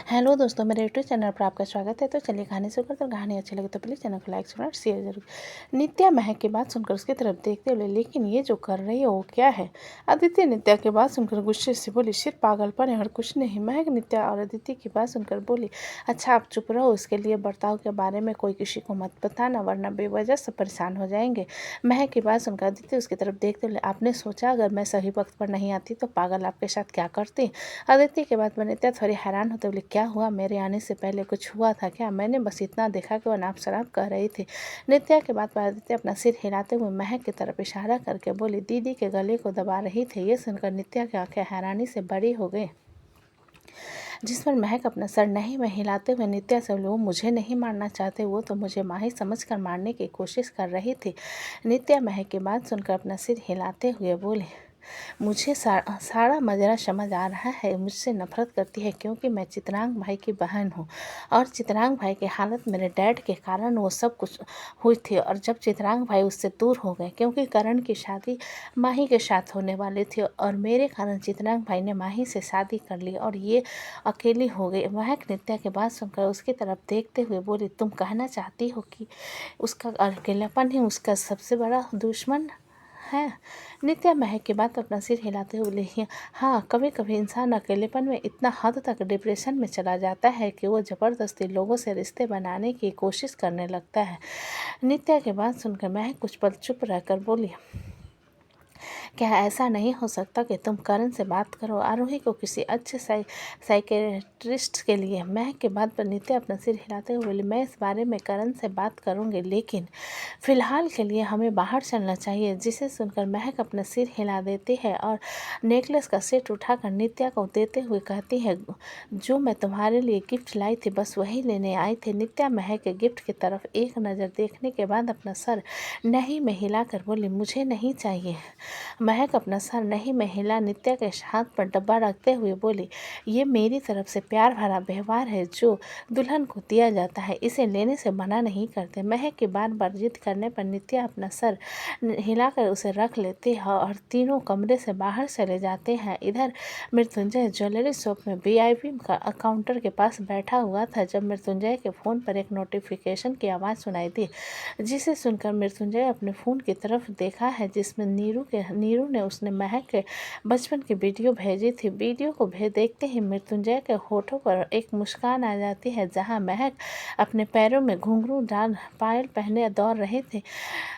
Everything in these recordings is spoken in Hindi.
हेलो दोस्तों, मेरे यूट्यूब चैनल पर आपका स्वागत है। तो चलिए कहानी शुरू करते हैं। कहानी अच्छी लगे तो प्लीज़ चैनल को लाइक और शेयर जरूर। नित्या महक की बात सुनकर उसकी तरफ देखते बोले, लेकिन ये जो कर रही है वो क्या है? अदिति नित्या की बात सुनकर गुस्से से बोली, सिर्फ पागलपन है और कुछ नहीं। महक नित्या और अदिति की बात सुनकर बोली, अच्छा आप चुप रहो, इसके लिए बर्ताव के बारे में कोई किसी को मत बताना, वरना बेवजह से परेशान हो जाएंगे। महक की बात सुनकर अदिति उसकी तरफ देखते बोले, आपने सोचा अगर मैं सही वक्त पर नहीं आती तो पागल आपके साथ क्या करती? अदिति के बात पर नित्या थोड़ी हैरान होते बोले, क्या हुआ? मेरे आने से पहले कुछ हुआ था क्या? मैंने बस इतना देखा कि वो नाप शराब कह रही थी। नित्या के बात पर आदित्य अपना सिर हिलाते हुए महक की तरफ इशारा करके बोली, दीदी के गले को दबा रही थी। ये सुनकर नित्या की आंखें हैरानी से बड़ी हो गई, जिस पर महक अपना सर नहीं में हिलाते हुए नित्या से बोली, वो मुझे नहीं मारना चाहते, वो तो मुझे माही समझकर मारने की कोशिश कर रही थी। नित्या महक की बात सुनकर अपना सिर हिलाते हुए बोली, मुझे सारा मजरा समझ आ रहा है। मुझसे नफरत करती है क्योंकि मैं चित्रांग भाई की बहन हूँ, और चित्रांग भाई की हालत मेरे डैड के कारण वो सब कुछ हुई थी। और जब चित्रांग भाई उससे दूर हो गए क्योंकि करण की शादी माही के साथ होने वाली थी, और मेरे कारण चित्रांग भाई ने माही से शादी कर ली और ये अकेली हो गई। महक नित्या की बात सुनकर उसकी तरफ देखते हुए बोली, तुम कहना चाहती हो कि उसका अकेलापन ही उसका सबसे बड़ा दुश्मन है? नित्या महक की बात अपना सिर हिलाते हुए बोली, हाँ, कभी कभी इंसान अकेलेपन में इतना हद तक डिप्रेशन में चला जाता है कि वो ज़बरदस्ती लोगों से रिश्ते बनाने की कोशिश करने लगता है। नित्या की बात सुनकर महक कुछ पल चुप रहकर बोली, क्या ऐसा नहीं हो सकता कि तुम करण से बात करो, आरोही को किसी अच्छे साइकेट्रिस्ट के लिए? महक के बात पर नित्या अपना सिर हिलाते हुए बोली, मैं इस बारे में करण से बात करूंगी, लेकिन फिलहाल के लिए हमें बाहर चलना चाहिए। जिसे सुनकर महक अपना सिर हिला देती है और नेकलेस का सेट उठाकर नित्या को देते हुए कहती है, जो मैं तुम्हारे लिए गिफ्ट लाई थी बस वही लेने आई थी। नित्या महक के गिफ्ट की तरफ एक नज़र देखने के बाद अपना सर नहीं में हिलाकर बोली, मुझे नहीं चाहिए। महक अपना सर नहीं में हिला नित्या के हाथ पर डब्बा रखते हुए बोली, ये मेरी तरफ से प्यार भरा व्यवहार है जो दुल्हन को दिया जाता है, इसे लेने से मना नहीं करते। महक की बार बार जिद करने पर नित्या अपना सर हिलाकर उसे रख लेती है और तीनों कमरे से बाहर चले जाते हैं। इधर मृत्युंजय ज्वेलरी शॉप में वीआईपी का काउंटर के पास बैठा हुआ था जब मृत्युंजय के फ़ोन पर एक नोटिफिकेशन की आवाज़ सुनाई दी, जिसे सुनकर मृत्युंजय अपने फ़ोन की तरफ देखा है, जिसमें नीरू ने उसने महक के बचपन की वीडियो भेजी थी। वीडियो को देखते ही मृत्युंजय के होठों पर एक मुस्कान आ जाती है, जहां महक अपने पैरों में घुंघरू डाल पायल पहने दौड़ रहे थे।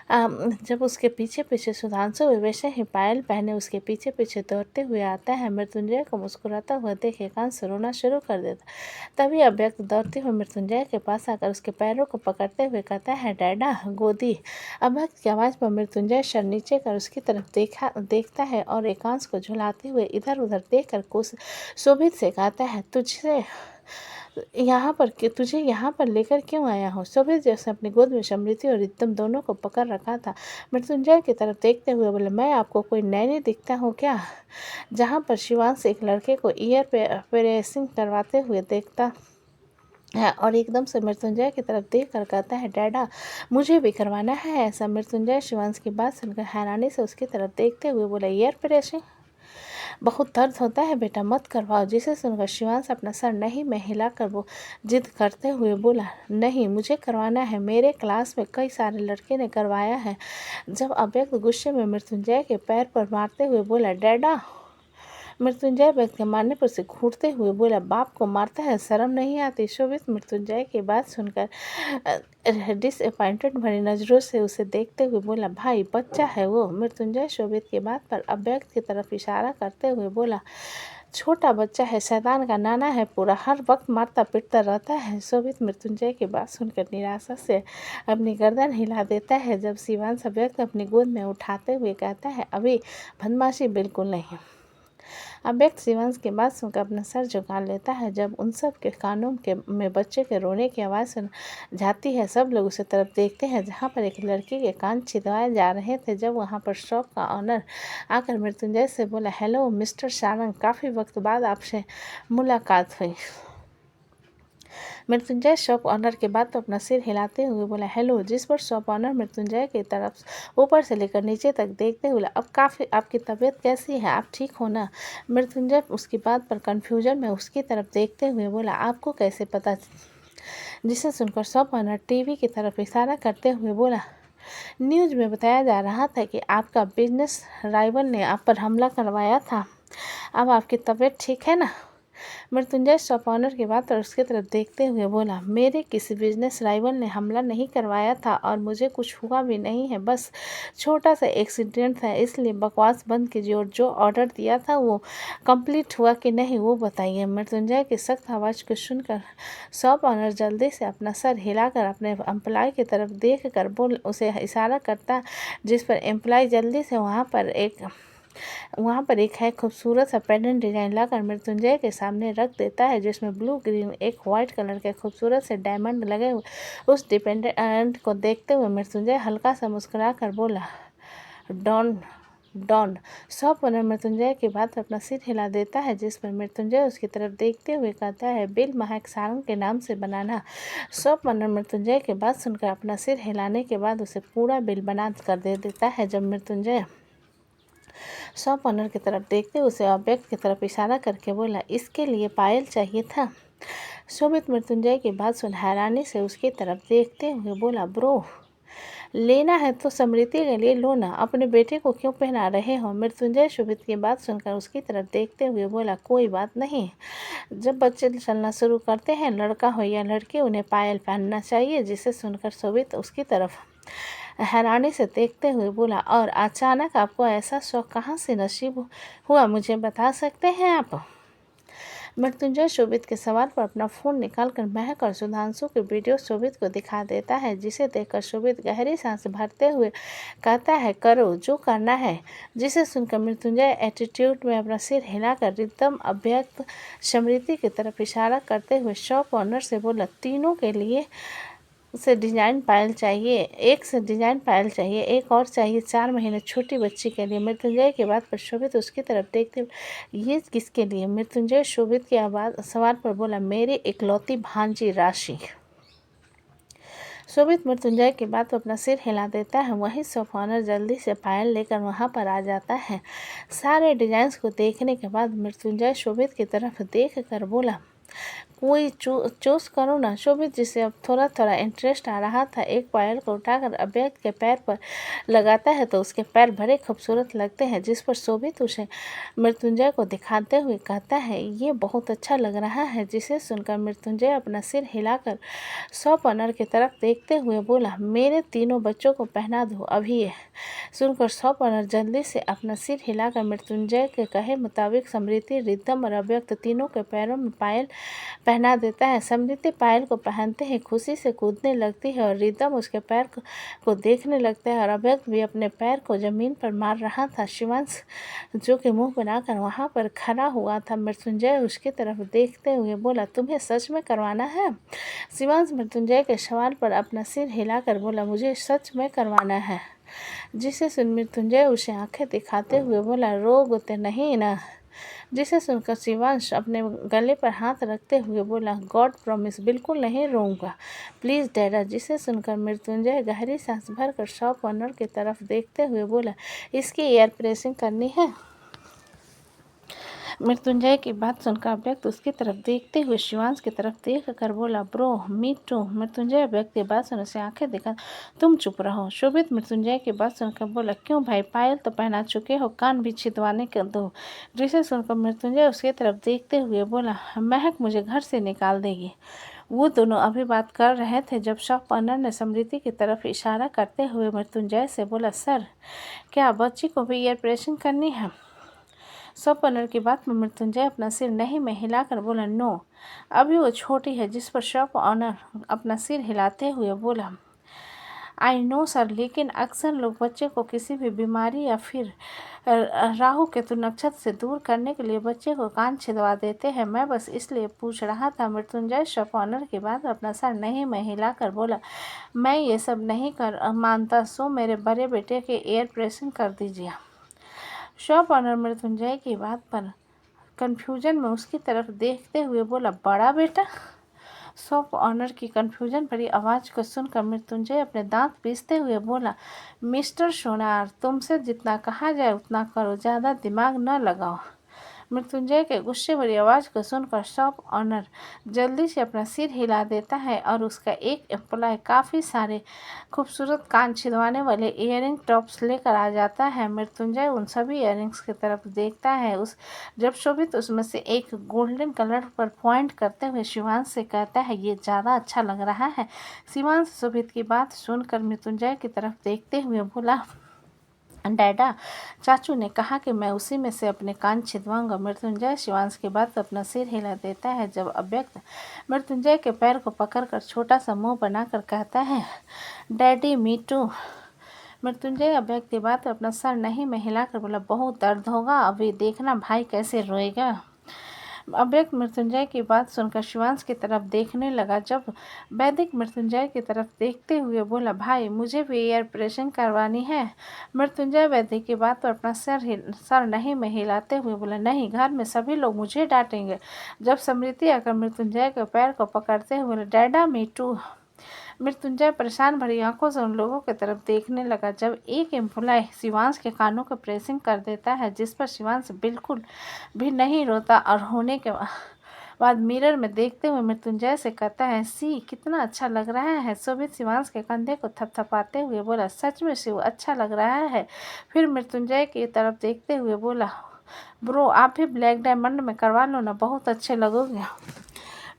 जब उसके पीछे पीछे सुधांशु वैसे ही पायल पहने उसके पीछे पीछे दौड़ते हुए आता है। मृत्युंजय को मुस्कुराता हुआ देख एकांश रोना शुरू कर देता। तभी अव्यक्त दौड़ते हुए मृत्युंजय के पास आकर उसके पैरों को पकड़ते हुए कहता है, डैडा गोदी। अभक्त की आवाज़ पर मृत्युंजय सर नीचे कर उसकी तरफ देखता है और एकांश को झुलाते हुए इधर उधर देखकर कुछ शोभित से कहता है, तुझे यहाँ पर लेकर क्यों आया हूँ? शोभित जैसे अपनी गोद में समृद्धि और रिद्धम दोनों को पकड़ रखा था। मृत्युंजय की तरफ देखते हुए बोले, मैं आपको कोई नैनी दिखता हूँ क्या? जहाँ पर शिवांश एक लड़के को ईयर पे प्रेसिंग करवाते हुए देखता है और एकदम से मृत्युंजय की तरफ देख कर कहता है, डैडा मुझे भी करवाना है ऐसा? मृत्युंजय शिवांश की बात सुनकर हैरानी से उसकी तरफ देखते हुए बोला, ईयर प्रेसिंग बहुत दर्द होता है बेटा, मत करवाओ। जिसे सुनकर शिवांश अपना सर नहीं में हिलाकर वो जिद करते हुए बोला, नहीं मुझे करवाना है, मेरे क्लास में कई सारे लड़के ने करवाया है। जब अव्यक्त गुस्से में मृत्युंजय के पैर पर मारते हुए बोला, डैडा। मृत्युंजय व्यक्ति के मारने पर से घूरते हुए बोला, बाप को मारता है, शर्म नहीं आती? शोभित मृत्युंजय की बात सुनकर डिसअपॉइंटेड भरी नज़रों से उसे देखते हुए बोला, भाई बच्चा है वो। मृत्युंजय शोभित की बात पर अव्यक्त की तरफ इशारा करते हुए बोला, छोटा बच्चा है, शैतान का नाना है पूरा, हर वक्त मारता पीटता रहता है। शोभित मृत्युंजय की बात सुनकर निराशा से अपनी गर्दन हिला देता है जब शिवांश अव्यक्त अपनी गोद में उठाते हुए कहता है, अभी बदमाशी बिल्कुल नहीं। अव्यक्त शिवांश की बात सुनकर अपना सर झुका लेता है जब उन सब के कानों में बच्चे के रोने की आवाज़ सुन जाती है। सब लोग उसे तरफ देखते हैं जहाँ पर एक लड़की के कान छिदवाए जा रहे थे। जब वहाँ पर शॉप का ऑनर आकर मृत्युंजय से बोला, हेलो मिस्टर सारंग, काफ़ी वक्त बाद आपसे मुलाकात हुई। मृत्युंजय शॉप ऑनर के बाद तो अपना सिर हिलाते हुए बोला हेलो, जिस पर शॉप ऑनर मृत्युंजय की तरफ ऊपर से लेकर नीचे तक देखते हुए अब काफ़ी आपकी तबीयत कैसी है, आप ठीक हो ना। मृत्युंजय उसकी बात पर कन्फ्यूजन में उसकी तरफ देखते हुए बोला आपको कैसे पता, जिसे सुनकर शॉप ऑनर टीवी की तरफ इशारा करते हुए बोला न्यूज़ में बताया जा रहा था कि आपका बिजनेस राइवल ने आप पर हमला करवाया था, अब आपकी तबीयत ठीक है ना। मृत्युंजय शॉप ऑनर की बात और उसकी तरफ देखते हुए बोला मेरे किसी बिजनेस राइवल ने हमला नहीं करवाया था और मुझे कुछ हुआ भी नहीं है, बस छोटा सा एक्सीडेंट था, इसलिए बकवास बंद कीजिए और जो ऑर्डर दिया था वो कंप्लीट हुआ कि नहीं वो बताइए। मृत्युंजय की सख्त आवाज़ को सुनकर शॉप ऑनर जल्दी से अपना सर हिलाकर अपने एम्प्लॉय की तरफ देख कर बोल उसे इशारा करता, जिस पर एम्प्लॉय जल्दी से वहाँ पर एक है खूबसूरत सा पेंडेंट डिजाइन लाकर मृत्युंजय के सामने रख देता है, जिसमें ब्लू ग्रीन एक वाइट कलर के खूबसूरत से डायमंड लगे हुए। उस डिपेंडेंट को देखते हुए मृत्युंजय हल्का सा मुस्कुरा कर बोला डॉन डॉन। शॉप ओनर मृत्युंजय की बात पर अपना सिर हिला देता है, जिस पर मृत्युंजय उसकी तरफ देखते हुए कहता है बिल महक सारंग के नाम से बनाना। शॉप ओनर मृत्युंजय की बात सुनकर अपना सिर हिलाने के बाद उसे पूरा बिल बना कर दे देता है। जब मृत्युंजय शॉप ऑनर की तरफ देखते उसे ऑब्जेक्ट की तरफ इशारा करके बोला इसके लिए पायल चाहिए था। शोभित मृत्युंजय की बात सुन हैरानी से उसकी तरफ देखते हुए बोला ब्रो, लेना है तो समृद्धि के लिए लो ना, अपने बेटे को क्यों पहना रहे हो। मृत्युंजय शोभित की बात सुनकर उसकी तरफ देखते हुए बोला कोई बात नहीं, जब बच्चे चलना शुरू करते हैं लड़का हो या लड़की उन्हें पायल पहनना चाहिए। जिसे सुनकर शोभित उसकी तरफ हैरानी से देखते हुए बोला और अचानक आपको ऐसा शौक कहाँ से नसीब हुआ, मुझे बता सकते हैं आप। मृत्युंजय शोभित के सवाल पर अपना फ़ोन निकालकर महक और सुधांशु के वीडियो शोभित को दिखा देता है, जिसे देखकर शोभित गहरी सांस भरते हुए कहता है करो जो करना है। जिसे सुनकर मृत्युंजय एटीट्यूड में अपना सिर हिलाकर रिदम अभ्यक्त समृद्धि की तरफ इशारा करते हुए शॉप ऑनर से बोला तीनों के लिए से डिज़ाइन पायल चाहिए, एक से डिज़ाइन पायल चाहिए, एक और चाहिए 4 महीने छोटी बच्ची के लिए। मृत्युंजय की बात पर शोभित उसकी तरफ देखते हुए ये किसके लिए। मृत्युंजय शोभित की आवाज़ सवाल पर बोला मेरी इकलौती भांजी राशि। शोभित मृत्युंजय की बात पर अपना सिर हिला देता है, वहीं शॉप ऑनर जल्दी से पायल लेकर वहां पर आ जाता है। सारे डिजाइन्स को देखने के बाद मृत्युंजय शोभित की तरफ देख कर बोला कोई चूज करो ना। शोभित जिसे अब थोड़ा थोड़ा इंटरेस्ट आ रहा था एक पायल को उठाकर अभ्यक्त के पैर पर लगाता है तो उसके पैर बड़े खूबसूरत लगते हैं, जिस पर शोभित उसे मृत्युंजय को दिखाते हुए कहता है ये बहुत अच्छा लग रहा है। जिसे सुनकर मृत्युंजय अपना सिर हिलाकर शॉप ऑनर की तरफ देखते हुए बोला मेरे तीनों बच्चों को पहना दो अभी। सुनकर शॉप ऑनर जल्दी से अपना सिर हिलाकर मृत्युंजय के कहे मुताबिक समृद्धि रिद्धम और अव्यक्त तीनों के पैरों में पायल पहना देता है। समृद्धि पायल को पहनते ही खुशी से कूदने लगती है और रिदम उसके पैर को देखने लगता है और अव्यक्त भी अपने पैर को जमीन पर मार रहा था। शिवांश जो कि मुंह बनाकर वहां पर खड़ा हुआ था, मृत्युंजय उसकी तरफ देखते हुए बोला तुम्हें सच में करवाना है। शिवांश मृत्युंजय के सवाल पर अपना सिर हिलाकर बोला मुझे सच में करवाना है। जिसे सुन मृत्युंजय उसे आंखें दिखाते हुए बोला रोग नहीं ना। जिसे सुनकर शिवांश अपने गले पर हाथ रखते हुए बोला गॉड प्रॉमिस बिल्कुल नहीं रोऊंगा प्लीज़ डैडा। जिसे सुनकर मृत्युंजय गहरी सांस भरकर शॉप ऑनर की तरफ देखते हुए बोला इसकी एयर प्रेसिंग करनी है। मृत्युंजय की बात सुनकर अव्यक्त उसकी तरफ देखते हुए शिवांश की तरफ देख कर बोला ब्रो मी टू। मृत्युंजय अव्यक्त की बात सुनने से आंखें दिखा तुम चुप रहो। शोभित मृत्युंजय की बात सुनकर बोला क्यों भाई, पायल तो पहना चुके हो, कान भी छिदवाने के दो। जिसे सुनकर मृत्युंजय उसकी तरफ देखते हुए बोला महक मुझे घर से निकाल देगी। वो दोनों अभी बात कर रहे थे जब शॉप ऑनर ने समृद्धि की तरफ इशारा करते हुए मृत्युंजय से बोला सर क्या बच्ची को भी एयर प्रेसिंग करनी है। शॉप ऑनर की बात में मृत्युंजय अपना सिर नहीं में हिलाकर बोला नो, अभी वो छोटी है। जिस पर शॉप ऑनर अपना सिर हिलाते हुए बोला आई नो सर, लेकिन अक्सर लोग बच्चे को किसी भी बीमारी या फिर राहु केतु नक्षत्र से दूर करने के लिए बच्चे को कान छिदवा देते हैं, मैं बस इसलिए पूछ रहा था। मृत्युंजय शॉप ऑनर की बात अपना सर नहीं में हिलाकर बोला मैं ये सब नहीं कर मानता, सो मेरे बड़े बेटे के एयर प्रेसिंग कर दीजिए। शॉप ऑनर मृत्युंजय की बात पर कन्फ्यूजन में उसकी तरफ देखते हुए बोला बड़ा बेटा। शॉप ऑनर की कन्फ्यूजन भरी आवाज़ को सुनकर मृत्युंजय अपने दांत पीसते हुए बोला, मिस्टर सोनार, तुमसे जितना कहा जाए उतना करो, ज़्यादा दिमाग न लगाओ। मृत्युंजय के गुस्से भरी आवाज़ को सुनकर शॉप ऑनर जल्दी से अपना सिर हिला देता है और उसका एक एम्प्लॉय काफ़ी सारे खूबसूरत कान छिदवाने वाले इयरिंग टॉप्स लेकर आ जाता है। मृत्युंजय उन सभी इयरिंग्स की तरफ देखता है। जब शोभित उसमें से एक गोल्डन कलर पर पॉइंट करते हुए शिवांश से कहता है, ये ज़्यादा अच्छा लग रहा है। शिवांश शोभित की बात सुनकर मृत्युंजय की तरफ देखते हुए बोला, डैडा, चाचू ने कहा कि मैं उसी में से अपने कान छिदवाऊंगा। मृत्युंजय शिवांश की बात अपना सिर हिला देता है। जब अव्यक्त मृत्युंजय के पैर को पकड़कर छोटा सा मुंह बनाकर कहता है, डैडी मी टू। मृत्युंजय अव्यक्त की बात अपना सर नहीं में हिलाकर बोला, बहुत दर्द होगा, अभी देखना भाई कैसे रोएगा। अव्यक्त मृत्युंजय की बात सुनकर शिवांश की तरफ देखने लगा। जब वैदिक मृत्युंजय की तरफ देखते हुए बोला, भाई मुझे भी एयर प्रेसिंग करवानी है। मृत्युंजय वैदिक की बात पर अपना सर नहीं में हिलाते हुए बोला, नहीं, घर में सभी लोग मुझे डांटेंगे। जब समृति आकर मृत्युंजय के पैर को पकड़ते हुए बोले, डैडा मी टू। मृत्युंजय परेशान भरी आंखों से उन लोगों की तरफ देखने लगा। जब एक एम्प्लॉय शिवांश के कानों को प्रेसिंग कर देता है, जिस पर शिवांश बिल्कुल भी नहीं रोता और होने के बाद मिरर में देखते हुए मृत्युंजय से कहता है, सी कितना अच्छा लग रहा है। शोभित शिवांश के कंधे को थपथपाते हुए बोला, सच में शिव अच्छा लग रहा है। फिर मृत्युंजय की तरफ देखते हुए बोला, ब्रो आप भी ब्लैक डायमंड में करवा लो ना, बहुत अच्छे लगोगे।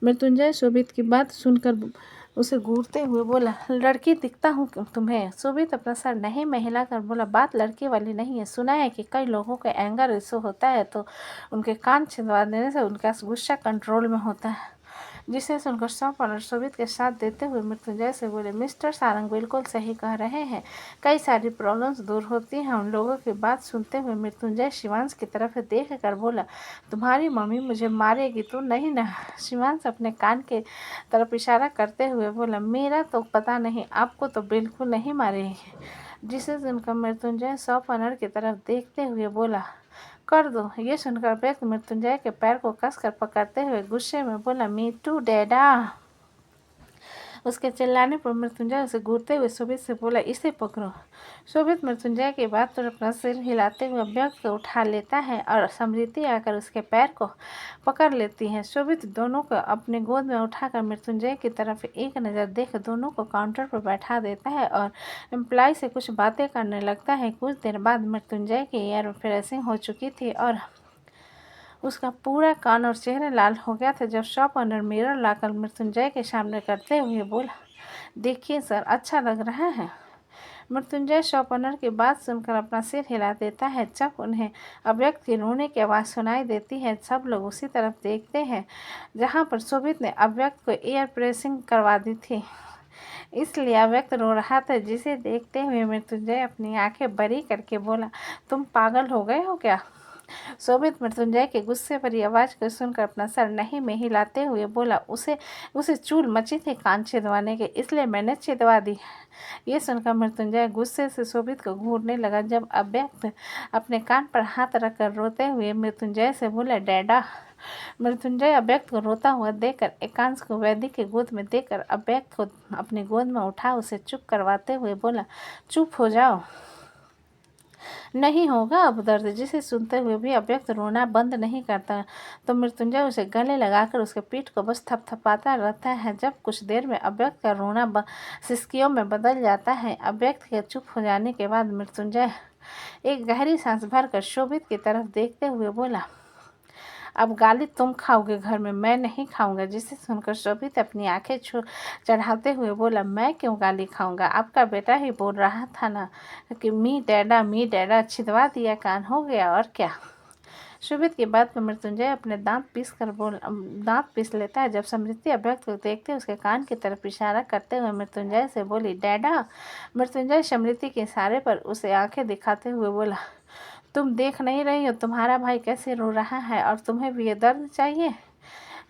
मृत्युंजय शोभित की बात सुनकर उसे घूरते हुए बोला, लड़की दिखता हूँ तुम्हें। शोभित अपना सर नहीं में हिलाकर बोला, बात लड़की वाली नहीं है। सुना है कि कई लोगों का एंगर इशू होता है तो उनके कान छिदवा देने से उनका गुस्सा कंट्रोल में होता है, जिसे सुनकर शॉप ऑनर शोभित के साथ देते हुए मृत्युंजय से बोले, मिस्टर सारंग बिल्कुल सही कह रहे हैं, कई सारी प्रॉब्लम्स दूर होती हैं। उन लोगों की बात सुनते हुए मृत्युंजय शिवांश की तरफ देख कर बोला, तुम्हारी मम्मी मुझे मारेगी तो नहीं ना। शिवांश अपने कान के तरफ इशारा करते हुए बोला, मेरा तो पता नहीं, आपको तो बिल्कुल नहीं मारेगी। जिसे सुनकर मृत्युंजय शॉप ऑनर की तरफ देखते हुए बोला, कर दो। ये सुनकर व्यक्त मृत्युंजय के पैर को कसकर पकड़ते हुए गुस्से में बोला, मी टू डैडा। उसके चिल्लाने पर मृत्युंजय उसे घूरते हुए शोभित से बोला, इसे पकड़ो। शोभित मृत्युंजय की बात पर अपना सिर हिलाते हुए अव्यक्त को उठा लेता है और समृति आकर उसके पैर को पकड़ लेती है। शोभित दोनों को अपने गोद में उठाकर मृत्युंजय की तरफ एक नज़र देख दोनों को काउंटर पर बैठा देता है और एम्प्लॉय से कुछ बातें करने लगता है। कुछ देर बाद मृत्युंजय की एयर फ्रेशिंग हो चुकी थी और उसका पूरा कान और चेहरा लाल हो गया था। जब शॉप ऑनर मिरर लाकर मृत्युंजय के सामने करते हुए बोला, देखिए सर, अच्छा लग रहा है। मृत्युंजय शॉप ऑनर की बात सुनकर अपना सिर हिला देता है। जब उन्हें अव्यक्त की रोने की आवाज़ सुनाई देती है, सब लोग उसी तरफ देखते हैं जहां पर शोभित ने अव्यक्त को एयर प्रेसिंग करवा दी थी, इसलिए अव्यक्त रो रहा था। जिसे देखते हुए मृत्युंजय अपनी आंखें बड़ी करके बोला, तुम पागल हो गए हो क्या। शोभित मृत्युंजय के गुस्से भरी आवाज़ को सुनकर अपना सर नहीं में हिलाते हुए बोला, उसे चूल मची थी कान छिदवाने के, इसलिए मैंने छिदवा दी। ये सुनकर मृत्युंजय गुस्से से शोभित को घूरने लगा। जब अव्यक्त अपने कान पर हाथ रखकर रोते हुए मृत्युंजय से बोला, डैडा। मृत्युंजय अव्यक्त को रोता हुआ देखकर एकांश को वैदिक के गोद में देकर अव्यक्त को अपनी गोद में उठा उसे चुप करवाते हुए बोला, चुप हो जाओ, नहीं होगा अब दर्द। जिसे सुनते हुए भी अव्यक्त रोना बंद नहीं करता तो मृत्युंजय उसे गले लगाकर उसके पीठ को बस थपथपाता रहता है। जब कुछ देर में अव्यक्त का रोना सिसकियों में बदल जाता है। अव्यक्त के चुप हो जाने के बाद मृत्युंजय एक गहरी सांस भरकर शोभित की तरफ देखते हुए बोला, अब गाली तुम खाओगे घर में, मैं नहीं खाऊंगा। जिसे सुनकर शोभित अपनी आंखें चढ़ाते हुए बोला, मैं क्यों गाली खाऊंगा, आपका बेटा ही बोल रहा था ना कि मी डैडा, छिदवा दिया कान, हो गया और क्या। शोभित की बात पर मृत्युंजय अपने दांत पीस लेता है। जब समृति अव्यक्त को देखते उसके कान की तरफ इशारा करते हुए मृत्युंजय से बोली, डैडा। मृत्युंजय समृति के इशारे पर उसे आंखें दिखाते हुए बोला, तुम देख नहीं रही हो तुम्हारा भाई कैसे रो रहा है और तुम्हें भी ये दर्द चाहिए।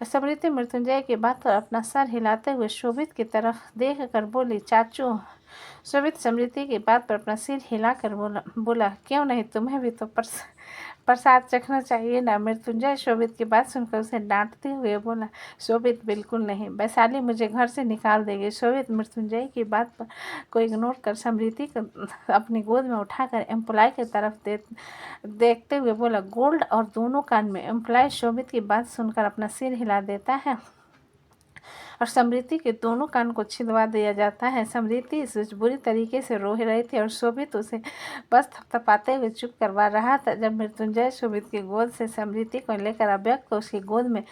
समृति मृत्युंजय की बात पर अपना सर हिलाते हुए शोभित की तरफ देख कर बोली, चाचू। शोभित समृति की बात पर अपना सिर हिलाकर बोला, क्यों नहीं, तुम्हें भी तो प्रसाद चखना चाहिए ना। मृत्युंजय शोभित की बात सुनकर उसे डांटते हुए बोला, शोभित बिल्कुल नहीं, वैशाली मुझे घर से निकाल देगी। शोभित मृत्युंजय की बात को इग्नोर कर समृद्धि को अपनी गोद में उठाकर एम्प्लॉय की तरफ देखते हुए बोला, गोल्ड, और दोनों कान में। एम्प्लॉय शोभित की बात सुनकर अपना सिर हिला देता है और समृद्धि के दोनों कान को छिदवा दिया जाता है। समृद्धि इस बुरी तरीके से रो रही थी और शोभित उसे बस थपथपाते हुए चुप करवा रहा था। जब मृत्युंजय शोभित की गोद से समृद्धि को लेकर अव्यक्त को उसकी गोद में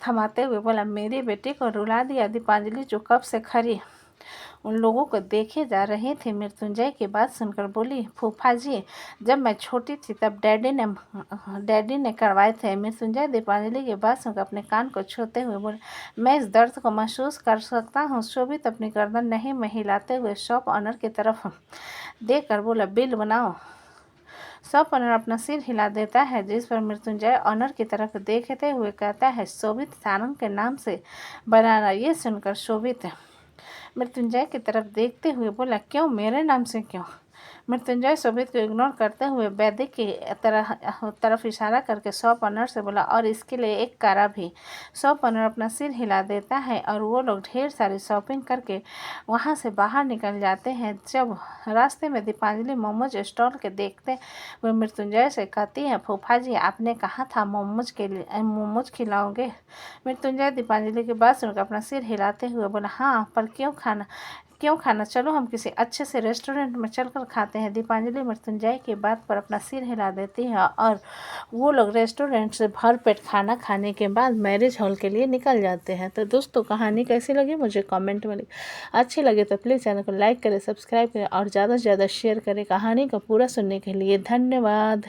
थमाते हुए बोला, मेरी बेटी को रुला दिया। दीपांजलि जो कब से खड़ी उन लोगों को देखे जा रही थी, मृत्युंजय की बात सुनकर बोली, फूफा जी, जब मैं छोटी थी तब डैडी ने करवाए थे। मृत्युंजय दीपांजलि की बात सुनकर अपने कान को छूते हुए बोले, मैं इस दर्द को महसूस कर सकता हूँ। शोभित अपनी गर्दन नहीं में हिलाते हुए शॉप ऑनर की तरफ देखकर बोला, बिल बनाओ। शॉप ऑनर अपना सिर हिला देता है, जिस पर मृत्युंजय ऑनर की तरफ देखते हुए कहता है, शोभित सारंग के नाम से बनाना। ये सुनकर शोभित मृत्युंजय की तरफ देखते हुए बोला, क्यों, मेरे नाम से क्यों? मृत्युंजय शोभित को इग्नोर करते हुए वैदिक की तरफ इशारा करके शॉप ऑनर से बोला, और इसके लिए एक कारा भी। शॉप ऑनर अपना सिर हिला देता है और वो लोग ढेर सारी शॉपिंग करके वहाँ से बाहर निकल जाते हैं। जब रास्ते में दीपांजलि मोमोज स्टॉल के देखते हुए मृत्युंजय से कहती है, फूफा जी, आपने कहा था मोमोज खिलाओगे। मृत्युंजय दीपांजलि की बात सुनकर अपना सिर हिलाते हुए बोला, हाँ, पर क्यों खाना, चलो हम किसी अच्छे से रेस्टोरेंट में चलकर खाते हैं। दीपांजलि मृत्युंजय की बात पर अपना सिर हिला देती है और वो लोग रेस्टोरेंट से भरपेट खाना खाने के बाद मैरिज हॉल के लिए निकल जाते हैं। तो दोस्तों, कहानी कैसी लगी मुझे कमेंट में अच्छी लगे तो प्लीज़ चैनल को लाइक करें, सब्सक्राइब करें और ज़्यादा से ज़्यादा शेयर करें। कहानी को पूरा सुनने के लिए धन्यवाद।